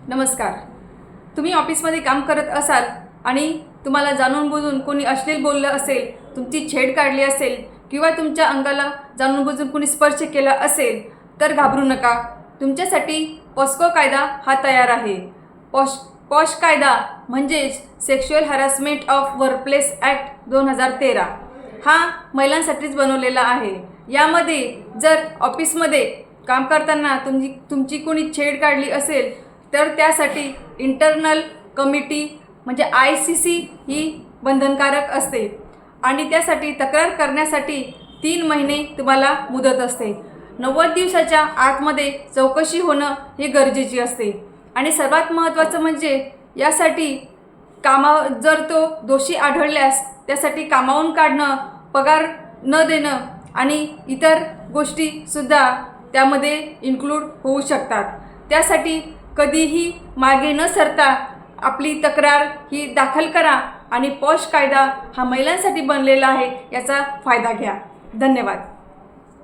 नमस्कार. तुम्ही ऑफिसमध्ये काम करत असाल आणि तुम्हाला जाणून बुजून कोणी अश्लील बोललं असेल, तुमची छेड काढली असेल किंवा तुमच्या अंगाला जाणून बुजून कोणी स्पर्श केला असेल तर घाबरू नका. तुमच्यासाठी पॉस्को कायदा हा तयार आहे. पॉश कायदा म्हणजेच sexual harassment of workplace act 2013 हा महिलांसाठीच बनवलेला आहे. यामध्ये जर ऑफिसमध्ये काम करताना तुमची कोणी छेड काढली असेल तर त्यासाठी इंटरनल कमिटी म्हणजे ICC ही बंधनकारक असते आणि त्यासाठी तक्रार करण्यासाठी 3 महिने तुम्हाला मुदत असते. 90 दिवसाच्या आतमध्ये चौकशी होणं हे गरजेची असते. आणि सर्वात महत्त्वाचं म्हणजे यासाठी जर तो दोषी आढळल्यास त्यासाठी कामावून काढणं, पगार न देणं आणि इतर गोष्टीसुद्धा त्यामध्ये इन्क्लूड होऊ शकतात. त्यासाठी कधीही मागे न सरता आपली तक्रार ही दाखल करा आणि पॉश कायदा हा महिलांसाठी बनलेला आहे, याचा फायदा घ्या. धन्यवाद.